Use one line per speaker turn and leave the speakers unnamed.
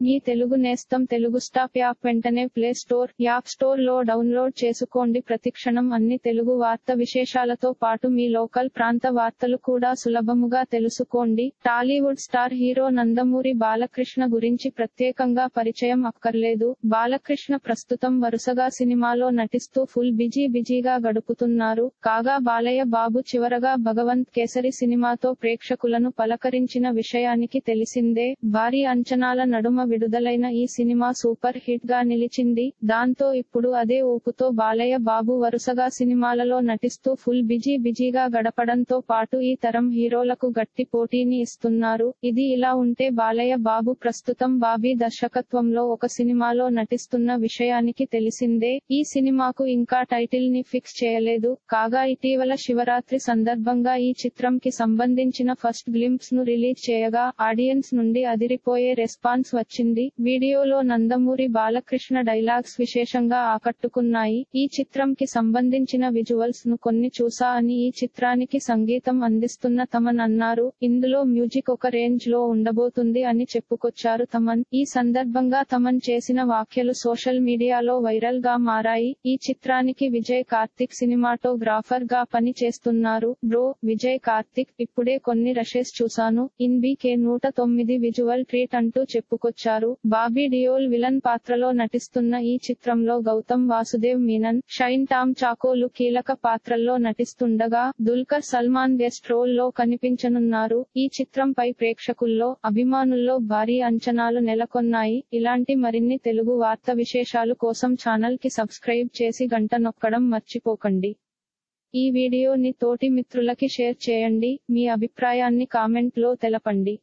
మీ తెలుగు నేస్తం Telugu stop app వెంటనే play store, app store లో డౌన్లోడ్ చేసుకోండి. ప్రతిక్షణం అన్ని తెలుగు వార్త విశేషాలతో పాటు మీ లోకల్ ప్రాంత వార్తలు కూడా సులభముగా తెలుసుకోండి. టాలీవుడ్ స్టార్ హీరో నందమూరి బాలకృష్ణ గురించి ప్రత్యేకంగా పరిచయం అక్కర్లేదు. బాలకృష్ణ ప్రస్తుతం వరుసగా సినిమాలో నటిస్తూ ఫుల్ బిజీగా గడుపుతున్నారు. కాగా బాలయ్య బాబు చివరగా భగవంత్ కేసరి సినిమాతో ప్రేక్షకులను పలకరించిన విషయానికి తెలిసిందే. భారీ అంచనాల నడుమ విడుదలైన ఈ సినిమా సూపర్ హిట్ గా నిలిచింది. దాంతో ఇప్పుడు అదే ఊపుతో బాలయ్య బాబు వరుసగా సినిమాలలో నటిస్తూ ఫుల్ బిజీగా గడపడంతో పాటు ఈ తరం హీరోలకు గట్టి పోటీని ఇస్తున్నారు. ఇది ఇలా ఉంటే బాలయ్య బాబు ప్రస్తుతం బాబీ దర్శకత్వంలో ఒక సినిమాలో నటిస్తున్న విషయానికి తెలిసిందే. ఈ సినిమాకు ఇంకా టైటిల్ ని ఫిక్స్ చేయలేదు. కాగా ఇటీవల శివరాత్రి సందర్భంగా ఈ చిత్రం కి సంబంధించిన ఫస్ట్ గ్లింప్స్ ను రిలీజ్ చేయగా ఆడియన్స్ నుండి అదిరిపోయే రెస్పాన్స్ వచ్చింది. వీడియోలో నందమూరి బాలకృష్ణ డైలాగ్స్ విశేషంగా ఆకట్టుకున్నాయి. ఈ చిత్రం కి సంబంధించిన విజువల్స్ ను కొన్ని చూసా అని ఈ చిత్రానికి సంగీతం అందిస్తున్న తమన్ అన్నారు. ఇందులో మ్యూజిక్ ఒక రేంజ్ లో ఉండబోతుంది అని చెప్పుకొచ్చారు తమన్. ఈ సందర్భంగా తమన్ చేసిన వ్యాఖ్యలు సోషల్ మీడియాలో వైరల్ గా మారాయి. ఈ చిత్రానికి విజయ్ కార్తిక్ సినిమాటోగ్రాఫర్ గా పని చేస్తున్నారు. బ్రో విజయ్ కార్తిక్, ఇప్పుడే కొన్ని రషెస్ చూసాను. ఇన్ బీకే 109 విజువల్ ట్రీట్ అంటూ చెప్పుకొచ్చారు. బాబీ డియోల్ విలన్ పాత్రలో నటిస్తున్న ఈ చిత్రంలో గౌతమ్ వాసుదేవ్ మీనన్, షైన్ టామ్ చాకోలు కీలక పాత్రల్లో నటిస్తుండగా దుల్కర్ సల్మాన్ గెస్ట్ రోల్ లో కనిపించనున్నారు. ఈ చిత్రంపై ప్రేక్షకుల్లో, అభిమానుల్లో భారీ అంచనాలు నెలకొన్నాయి. ఇలాంటి మరిన్ని తెలుగు వార్త విశేషాలు కోసం ఛానల్ కి సబ్స్క్రైబ్ చేసి గంట నొక్కడం మర్చిపోకండి. ఈ వీడియోని తోటి మిత్రులకి షేర్ చేయండి. మీ అభిప్రాయాన్ని కామెంట్ లో తెలపండి.